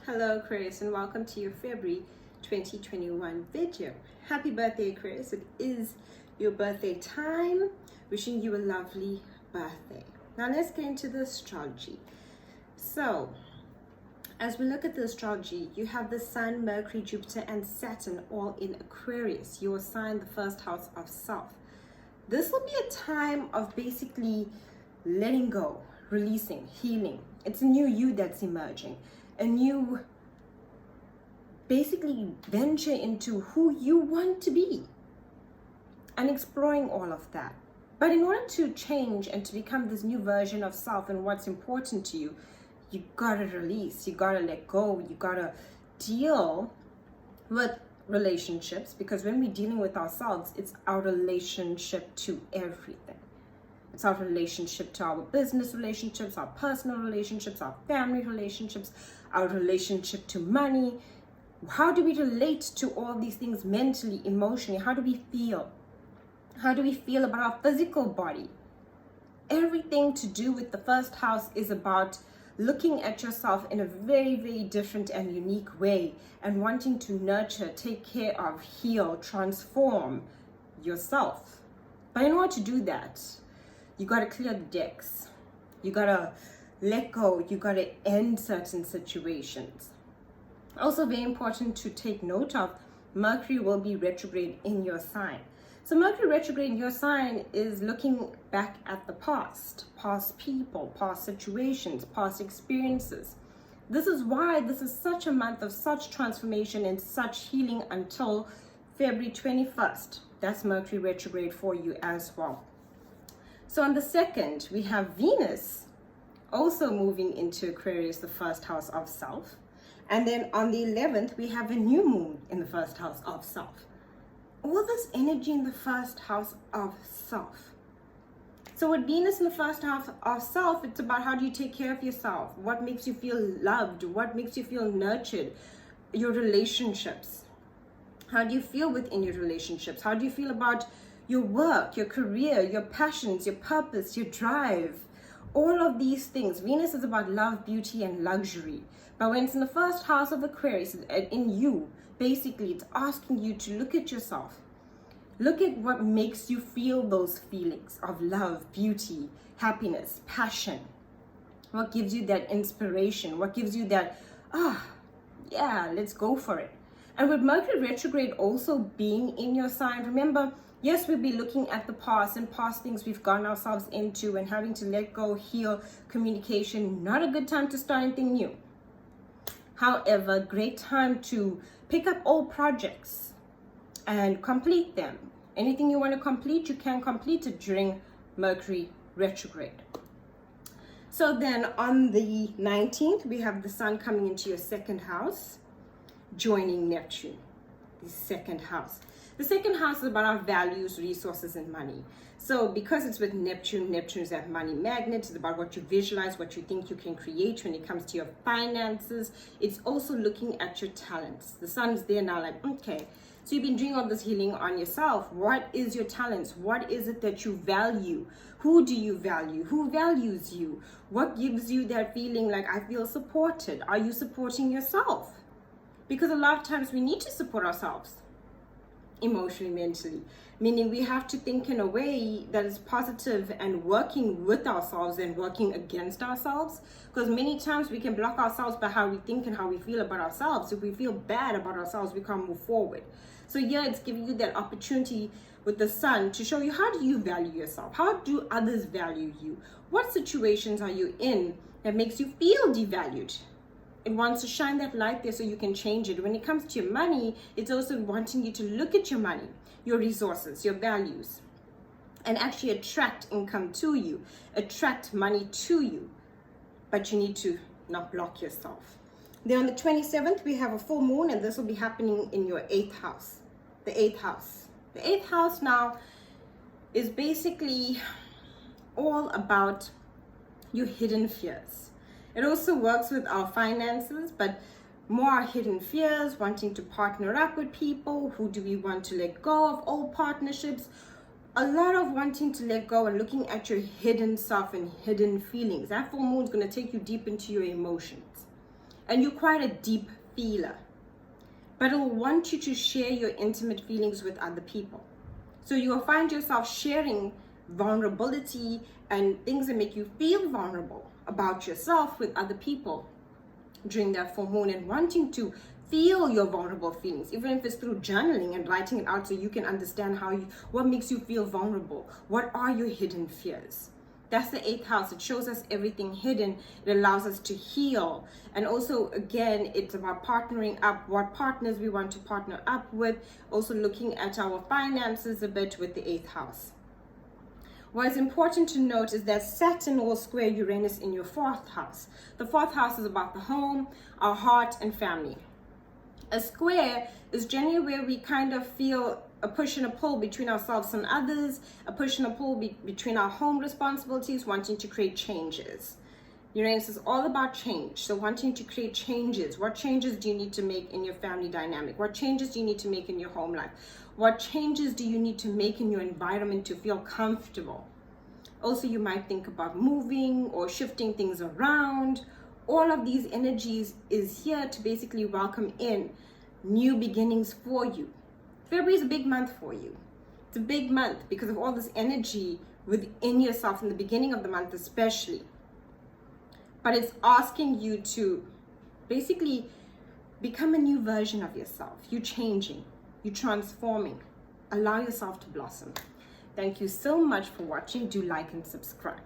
Hello Aquarius, and welcome to your February 2021 video. Happy birthday Aquarius, it is your birthday time. Wishing you a lovely birthday. Now let's get into the astrology. So as we look at the astrology, you have the Sun, Mercury, Jupiter and Saturn all in Aquarius, your sign, the first house of self. This will be a time of basically letting go, releasing, healing. It's a new you that's emerging. A new basically venture into who you want to be and exploring all of that. But in order to change and to become this new version of self and what's important to you, you gotta release, you gotta let go, you gotta deal with relationships, because when we're dealing with ourselves, it's our relationship to everything. It's our relationship to our business relationships, our personal relationships, our family relationships, our relationship to money. How do we relate to all these things mentally, emotionally? How do we feel? How do we feel about our physical body? Everything to do with the first house is about looking at yourself in a very, very different and unique way and wanting to nurture, take care of, heal, transform yourself. But in order to do that, you got to clear the decks. You got to let go. You got to end certain situations. Also very important to take note of, Mercury will be retrograde in your sign. So Mercury retrograde in your sign is looking back at the past people, past situations, past experiences. This is why this is such a month of such transformation and such healing until February 21st. That's Mercury retrograde for you as well. So on the 2nd, we have Venus also moving into Aquarius, the first house of self. And then on the 11th, we have a new moon in the first house of self. All this energy in the first house of self. So with Venus in the first house of self, it's about how do you take care of yourself? What makes you feel loved? What makes you feel nurtured? Your relationships. How do you feel within your relationships? How do you feel about your work, your career, your passions, your purpose, your drive, all of these things? Venus is about love, beauty, and luxury. But when it's in the first house of Aquarius, in you, basically it's asking you to look at yourself. Look at what makes you feel those feelings of love, beauty, happiness, passion. What gives you that inspiration? What gives you that, yeah, let's go for it. And with Mercury retrograde also being in your sign, remember, yes, we'll be looking at the past and past things we've gotten ourselves into and having to let go, heal, communication. Not a good time to start anything new. However, great time to pick up old projects and complete them. Anything you want to complete, you can complete it during Mercury retrograde. So then on the 19th, we have the Sun coming into your 2nd house, joining Neptune, the 2nd house. The 2nd house is about our values, resources, and money. So because it's with Neptune, Neptune is that money magnet. It's about what you visualize, what you think you can create when it comes to your finances. It's also looking at your talents. The Sun is there now, like, okay, so you've been doing all this healing on yourself. What is your talents? What is it that you value? Who do you value? Who values you? What gives you that feeling like I feel supported? Are you supporting yourself? Because a lot of times we need to support ourselves. Emotionally, mentally, meaning we have to think in a way that is positive and working with ourselves and working against ourselves, because many times we can block ourselves by how we think and how we feel about ourselves. If we feel bad about ourselves, we can't move forward. So yeah, it's giving you that opportunity with the Sun to show you, how do you value yourself? How do others value you? What situations are you in that makes you feel devalued? It wants to shine that light there so you can change it. When it comes to your money, it's also wanting you to look at your money, your resources, your values, and actually attract income to you, attract money to you. But you need to not block yourself. Then on the 27th, we have a full moon, and this will be happening in your 8th house. The 8th house. The 8th house now is basically all about your hidden fears. It also works with our finances, but more our hidden fears, wanting to partner up with people. Who do we want to let go of old partnerships? A lot of wanting to let go and looking at your hidden self and hidden feelings. That full moon is going to take you deep into your emotions. and you're quite a deep feeler, but it'll want you to share your intimate feelings with other people. So you'll find yourself sharing vulnerability and things that make you feel vulnerable about yourself with other people during that full moon, and wanting to feel your vulnerable feelings, even if it's through journaling and writing it out so you can understand what makes you feel vulnerable. What are your hidden fears? That's the 8th house. It shows us everything hidden. It allows us to heal. And also, again, it's about partnering up, what partners we want to partner up with. Also looking at our finances a bit with the 8th house. What's important to note is that Saturn will square Uranus in your 4th house. The 4th house is about the home, our heart, and family. A square is generally where we kind of feel a push and a pull between ourselves and others, a push and a pull between our home responsibilities, wanting to create changes. Uranus is all about change, so wanting to create changes. What changes do you need to make in your family dynamic? What changes do you need to make in your home life? What changes do you need to make in your environment to feel comfortable? Also, you might think about moving or shifting things around. All of these energies is here to basically welcome in new beginnings for you. February is a big month for you. It's a big month because of all this energy within yourself in the beginning of the month especially. But it's asking you to basically become a new version of yourself. You're changing, you're transforming. Allow yourself to blossom. Thank you so much for watching. Do like and subscribe.